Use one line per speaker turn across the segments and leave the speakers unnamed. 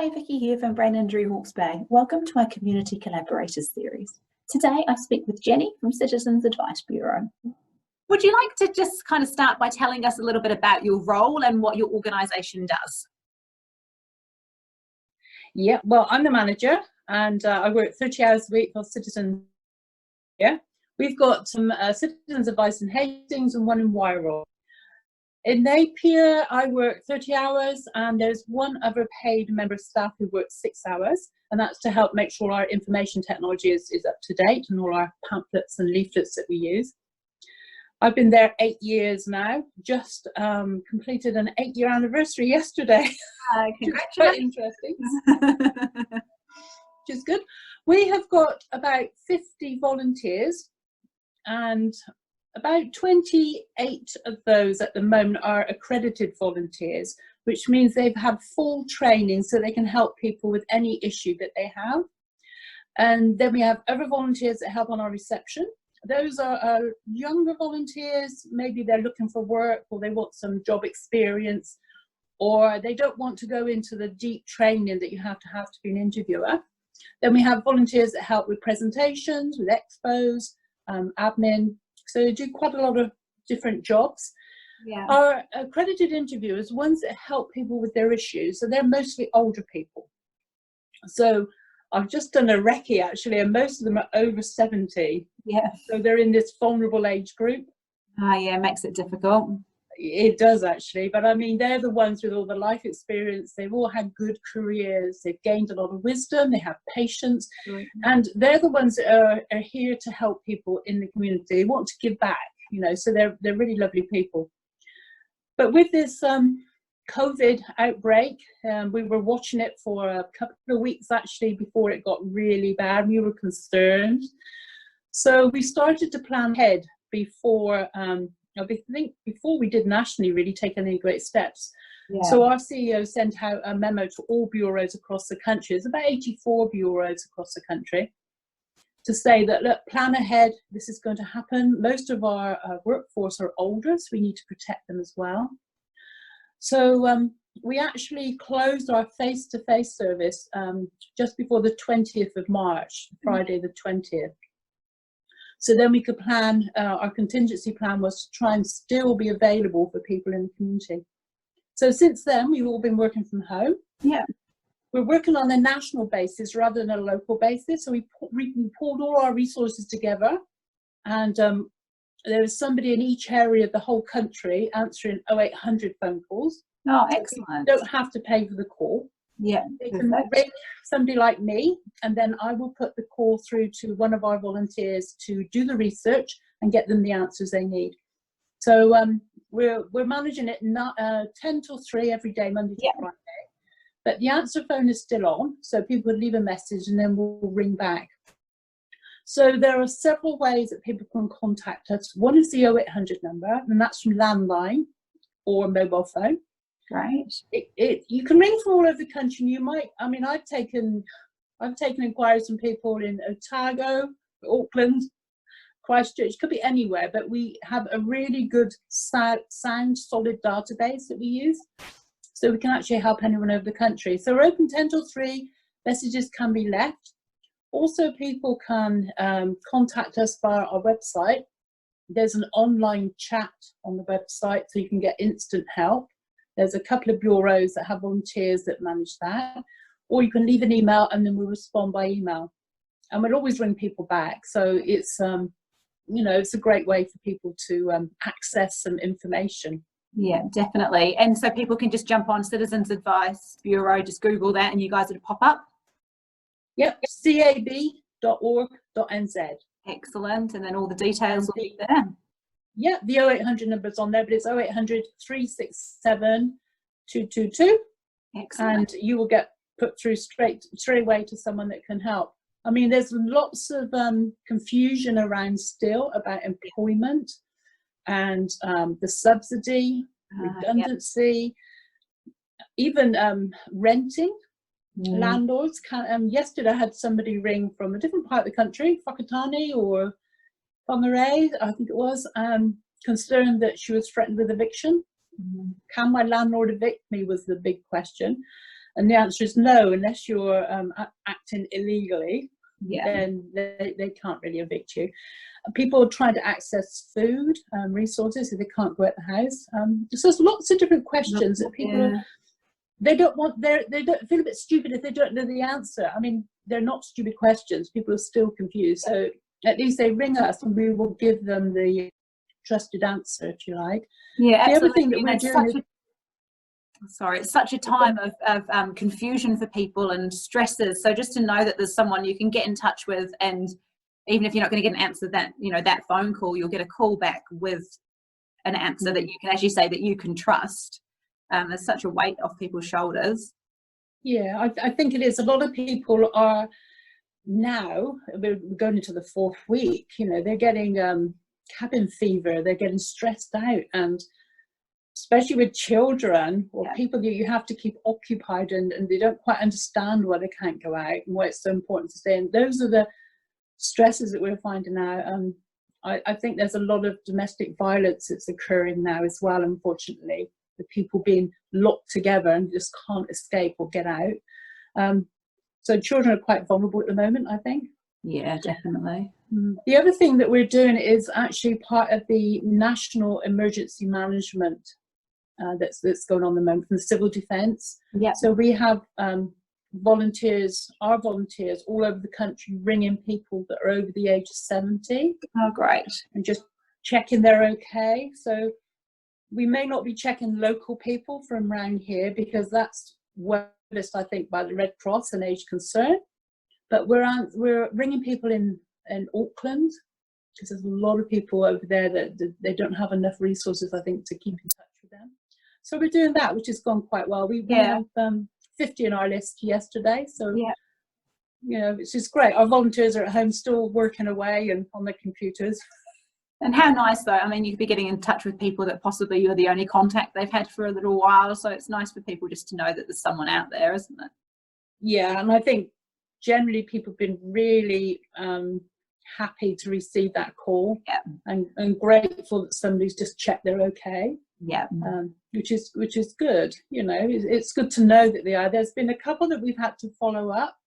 Hi, Vicki here from Brain Injury Hawke's Bay. Welcome to our Community Collaborators series. Today I speak with Jenny from Citizens Advice Bereau. Would you like to just kind of start by telling us a little bit about your role and what your organisation does?
Yeah, well, I'm the manager and I work 30 hours a week for Citizens. Yeah, we've got some Citizens Advice in Hastings and one in Wyre. In Napier, I work 30 hours and there's one other paid member of staff who works 6 hours, and that's to help make sure our information technology is up to date and all our pamphlets and leaflets that we use. I've been there 8 years now, just completed an 8-year anniversary yesterday.
Congratulations.
Quite interesting. Which is good. We have got about 50 volunteers and about 28 of those at the moment are accredited volunteers, which means they've had full training so they can help people with any issue that they have. And then we have other volunteers that help on our reception. Those are younger volunteers, maybe they're looking for work or they want some job experience, or they don't want to go into the deep training that you have to be an interviewer. Then we have volunteers that help with presentations, with expos, admin. So they do quite a lot of different jobs. Yeah. Our accredited interviewers, ones that help people with their issues, so they're mostly older people. So I've just done a recce actually, and most of them are over 70. Yeah. So they're in this vulnerable age group.
Yeah, makes it difficult.
It does actually, but I mean, they're the ones with all the life experience. They've all had good careers. They've gained a lot of wisdom. They have patience, and they're the ones that are here to help people in the community. They want to give back, you know. So they're really lovely people. But with this COVID outbreak, we were watching it for a couple of weeks actually before it got really bad. We were concerned, so we started to plan ahead before. I think before we did nationally really take any great steps. Yeah. So our CEO sent out a memo to all bureaus across the country. There's about 84 bureaus across the country to say that, look, plan ahead, this is going to happen. Most of our workforce are older, so we need to protect them as well. So we actually closed our face-to-face service just before the 20th of March, Friday the 20th. So then we could plan, our contingency plan was to try and still be available for people in the community. So since then, we've all been working from home. Yeah. We're working on a national basis rather than a local basis. So we pulled all our resources together, and there was somebody in each area of the whole country answering 0800 phone calls.
Oh, excellent.
You don't have to pay for the call. Yeah, they can ring somebody like me, and then I will put the call through to one of our volunteers to do the research and get them the answers they need. So we're managing it 10 till 3 every day, Monday to Friday. But the answer phone is still on, so people would leave a message and then we'll ring back. So there are several ways that people can contact us. One is the 0800 number, and that's from landline or mobile phone. Right. You can ring from all over the country. You might, I mean, I've taken inquiries from people in Otago, Auckland, Christchurch, could be anywhere, but we have a really good sound solid database that we use, so we can actually help anyone over the country. So we're open 10 till 3, messages can be left. Also, people can contact us via our website. There's an online chat on the website, so you can get instant help. There's a couple of bureaus that have volunteers that manage that. Or you can leave an email and then we'll respond by email. And we'll always ring people back. So it's, you know, it's a great way for people to access some information.
Yeah, definitely. And so people can just jump on Citizens Advice Bureau, just Google that and you guys would pop up?
Yep, cab.org.nz.
Excellent. And then all the details will be there.
Yeah, the 0800 number's on there, but it's 0800 367 222. Excellent. And you will get put through straight away to someone that can help. I mean, there's lots of confusion around still about employment and the subsidy, redundancy, even renting. Landlords can. Yesterday I had somebody ring from a different part of the country, Whakatane or Whangarei, I think it was, concerned that she was threatened with eviction. Can my landlord evict me was the big question. And the answer is no, unless you're acting illegally, then they can't really evict you. People trying to access food resources if they can't go out the house. So there's lots of different questions that people they don't feel a bit stupid if they don't know the answer. I mean, they're not stupid questions. People are still confused. So at least they ring us and we will give them the trusted answer, if you like.
Yeah,
the
absolutely.
other thing that we're doing
it's such a time of confusion for people and stresses. So just to know that there's someone you can get in touch with, and even if you're not going to get an answer that phone call, you'll get a call back with an answer that you can actually say that you can trust. There's such a weight off people's shoulders.
Yeah, I think it is. A lot of people are now, we're going into the 4th week, they're getting cabin fever, they're getting stressed out, and especially with children or people that you have to keep occupied, and they don't quite understand why they can't go out and why it's so important to stay in. Those are the stresses that we're finding out. I think there's a lot of domestic violence that's occurring now as well, unfortunately, with people being locked together and just can't escape or get out. So children are quite vulnerable at the moment, I think.
Yeah, definitely.
The other thing that we're doing is actually part of the national emergency management that's going on at the moment from the civil defence. So we have volunteers all over the country ringing people that are over the age of 70.
Oh, great.
And just checking they're okay. So we may not be checking local people from around here because that's wordless, I think, by the Red Cross and Age Concern. But we're ringing people in Auckland, because there's a lot of people over there that they don't have enough resources, I think, to keep in touch with them. So we're doing that, which has gone quite well. We have 50 on our list yesterday, so it's just great. Our volunteers are at home still working away and on their computers.
And how nice, though. I mean, you could be getting in touch with people that possibly you're the only contact they've had for a little while, so it's nice for people just to know that there's someone out there, isn't it? Yeah,
and I think generally people have been really happy to receive that call, and grateful that somebody's just checked they're okay. Which is good. It's good to know that they are. There's been a couple that we've had to follow up,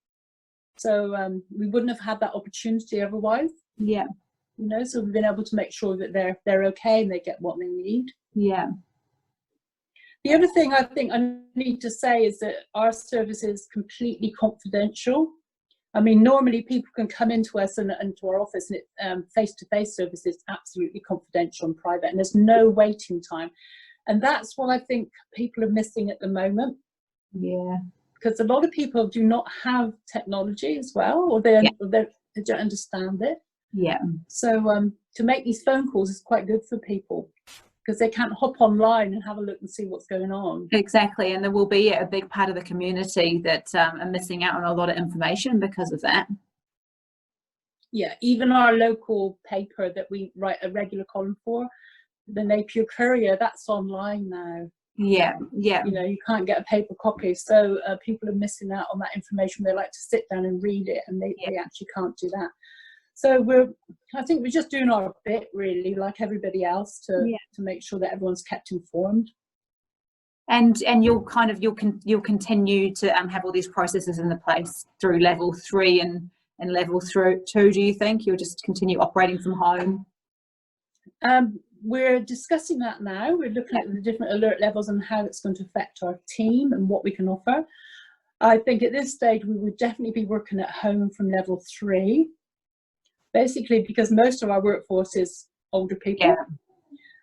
so we wouldn't have had that opportunity otherwise. So we've been able to make sure that they're okay and they get what they need. The other thing I think I need to say is that our service is completely confidential. I mean, normally people can come into us and to our office, and face-to-face service is absolutely confidential and private, and there's no waiting time. And that's what I think people are missing at the moment. Because a lot of people do not have technology as well, or they don't understand it. So to make these phone calls is quite good for people, because they can't hop online and have a look and see what's going on.
Exactly, and there will be a big part of the community that are missing out on a lot of information because of that.
Even our local paper that we write a regular column for, the Napier Courier, that's online now. You can't get a paper copy, so people are missing out on that information. They like to sit down and read it, and they actually can't do that. So I think we're just doing our bit, really, like everybody else, to make sure that everyone's kept informed.
And you'll continue to have all these processes in the place through level 3 and level 2. Do you think you'll just continue operating from home?
We're discussing that now. We're looking at the different alert levels and how it's going to affect our team and what we can offer. I think at this stage we would definitely be working at home from level 3. Basically, because most of our workforce is older people.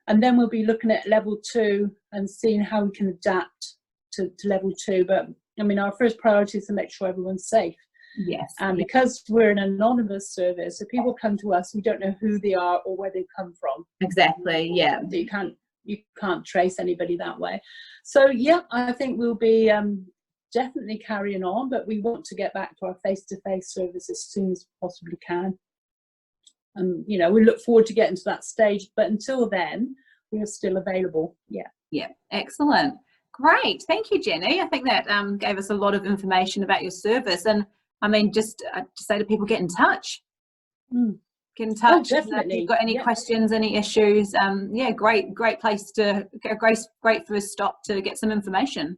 And then we'll be looking at level 2 and seeing how we can adapt to level 2. But I mean, our first priority is to make sure everyone's safe. And because we're an anonymous service, if people come to us, we don't know who they are or where they come from. You can't trace anybody that way. So I think we'll be definitely carrying on, but we want to get back to our face-to-face service as soon as we possibly can. And we look forward to getting to that stage, but until then we are still available.
Excellent, great, thank you, Jenny. I think that gave us a lot of information about your service, and I mean, just to say to people, get in touch. Get in touch.
Definitely.
If you've got any questions, any issues, great place to great first stop to get some information.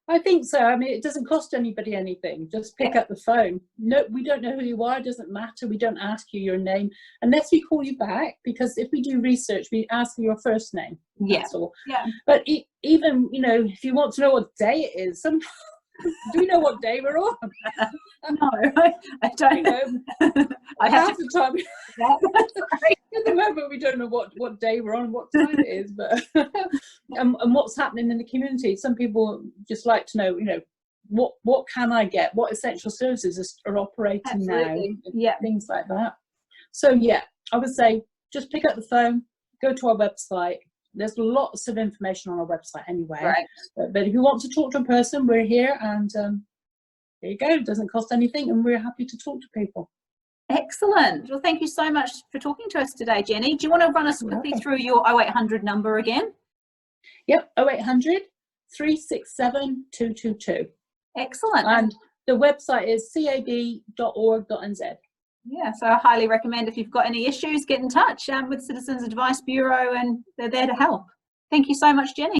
I think so. I mean, it doesn't cost anybody anything. Just pick up the phone. No, we don't know who you are. It doesn't matter. We don't ask you your name unless we call you back, because if we do research, we ask for your first name. That's all.
Yeah.
But even, you know, if you want to know what day it is, do we know what day we're on?
No, I don't.
You know, half the time. At the moment, we don't know what day we're on, what time it is, but and what's happening in the community. Some people just like to know, you know, what can I get? What essential services are operating now?
Yeah,
things like that. So yeah, I would say just pick up the phone, go to our website. There's lots of information on our website anyway.
right.
But if you want to talk to a person, we're here, and there you go. It doesn't cost anything, and we're happy to talk to people.
Excellent. Well, thank you so much for talking to us today, Jenny. Do you want to run us quickly through your 0800 number again?
Yep, 0800 367 222.
Excellent.
And the website is cab.org.nz.
Yeah, so I highly recommend, if you've got any issues, get in touch with Citizens Advice Bureau, and they're there to help. Thank you so much, Jenny.